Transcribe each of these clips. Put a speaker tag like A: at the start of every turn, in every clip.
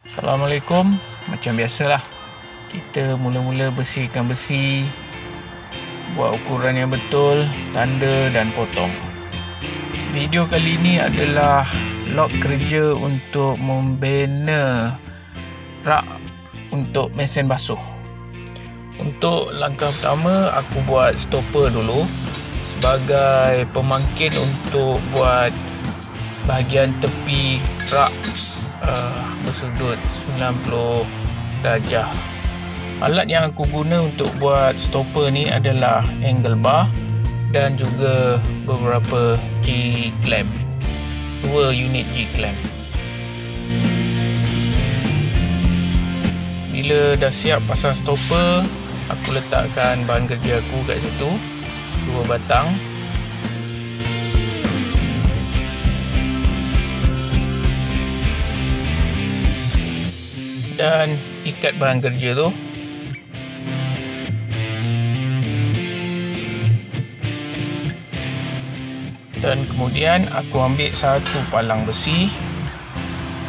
A: Assalamualaikum. Macam biasalah, kita mula-mula bersihkan besi, buat ukuran yang betul, tanda dan potong. Video kali ini adalah log kerja untuk membina rak untuk mesin basuh. Untuk langkah pertama, aku buat stopper dulu sebagai pemangkin untuk buat bahagian tepi rak bersudut 90 darjah. Alat yang aku guna untuk buat stopper ni adalah angle bar dan juga beberapa G-clamp, 2 unit G-clamp. Bila dah siap pasang stopper, aku letakkan bahan kerja aku kat situ, 2 batang. Dan ikat bahan kerja tu. Dan kemudian aku ambil satu palang besi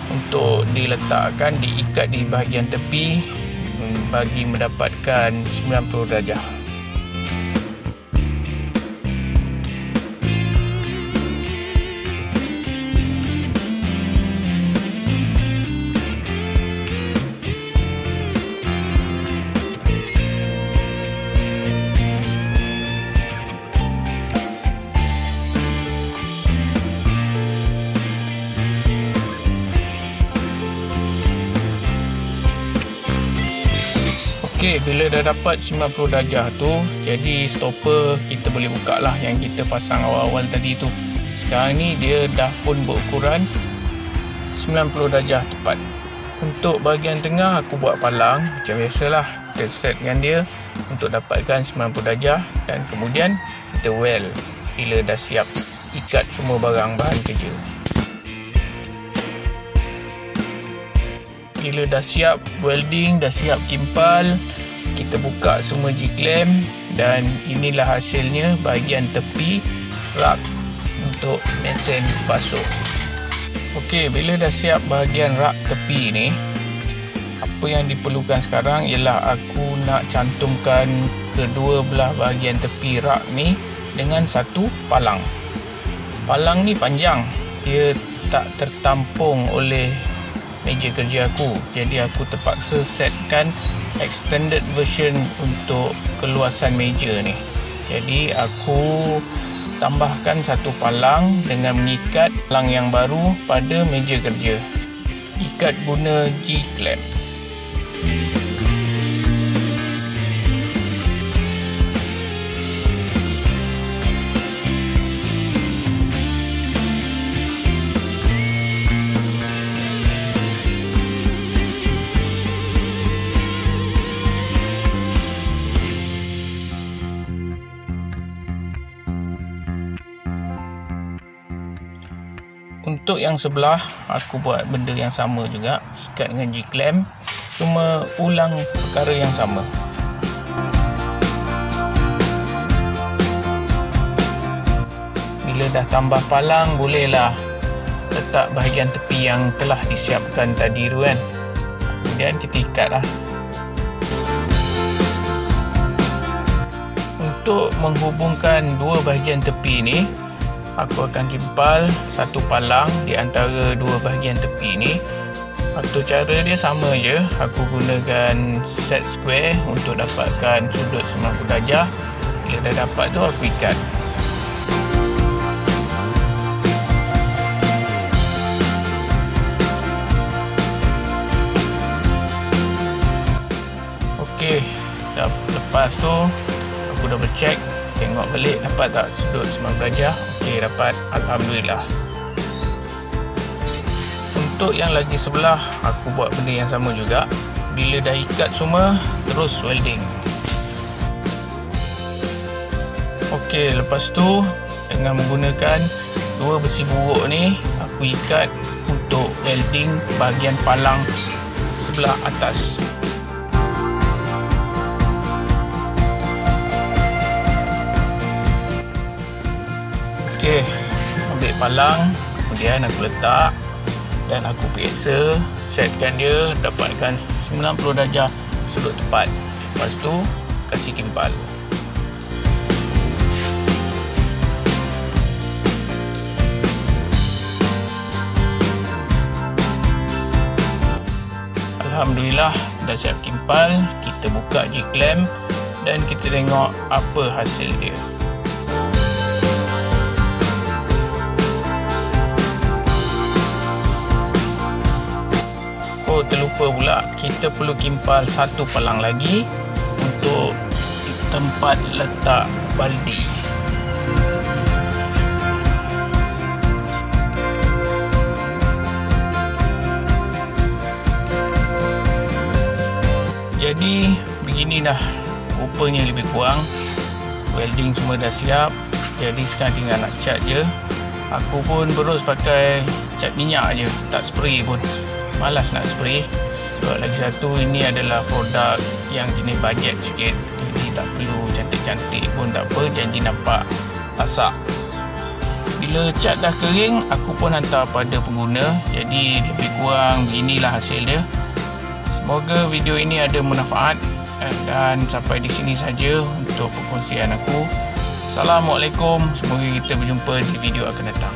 A: untuk diletakkan, diikat di bahagian tepi bagi mendapatkan 90 darjah. Okey, bila dah dapat 90 darjah tu, jadi stopper kita boleh buka lah yang kita pasang awal-awal tadi tu. Sekarang ni dia dah pun berukuran 90 darjah tepat. Untuk bahagian tengah aku buat palang macam biasalah, kita setkan dia untuk dapatkan 90 darjah dan kemudian kita weld bila dah siap ikat semua barang bahan kerja. Bila dah siap welding, dah siap kimpal, kita buka semua G-clamp dan inilah hasilnya bahagian tepi rak untuk mesin basuh. Okey, bila dah siap bahagian rak tepi ni, apa yang diperlukan sekarang ialah aku nak cantumkan kedua belah bahagian tepi rak ni dengan satu palang. Palang ni panjang, dia tak tertampung oleh meja kerja aku, jadi aku terpaksa setkan extended version untuk keluasan meja ni. Jadi aku tambahkan satu palang dengan mengikat palang yang baru pada meja kerja. Ikat guna G-clamp. Untuk yang sebelah, aku buat benda yang sama juga, ikat dengan G-clamp, cuma ulang perkara yang sama. Bila dah tambah palang, bolehlah letak bahagian tepi yang telah disiapkan tadi tu kan. Kemudian kita ikat lah. Untuk menghubungkan dua bahagian tepi ni, aku akan kimpal satu palang di antara dua bahagian tepi ni. Atau cara dia sama je, aku gunakan set square untuk dapatkan sudut 90 darjah. Bila dah dapat tu, aku ikat. Okey, lepas tu aku double check, tengok balik dapat tak sudut 90 darjah. Okey, dapat, alhamdulillah. Untuk yang lagi sebelah, aku buat benda yang sama juga. Bila dah ikat semua, terus welding. Okey, lepas tu dengan menggunakan dua besi buruk ni, aku ikat untuk welding bahagian palang sebelah atas. Okey, ambil palang, kemudian aku letak dan aku periksa setkan dia, dapatkan 90 darjah sudut tepat. Lepas tu kasih kimpal. Alhamdulillah dah siap kimpal. Kita buka G-clamp dan kita tengok apa hasil dia. Oh, terlupa pula, kita perlu kimpal satu palang lagi untuk tempat letak baldi. Jadi beginilah rupanya lebih kurang. Welding semua dah siap. Jadi sekarang tinggal nak cat je. Aku pun terus pakai cat minyak je, tak spray pun. Malas nak spray. Sebab lagi satu, ini adalah produk yang jenis bajet sikit. Jadi tak perlu cantik-cantik pun tak apa, janji nampak asak. Bila cat dah kering, aku pun hantar pada pengguna. Jadi lebih kurang beginilah hasil dia. Semoga video ini ada manfaat, dan sampai di sini saja untuk perkongsian aku. Assalamualaikum, semoga kita berjumpa di video akan datang.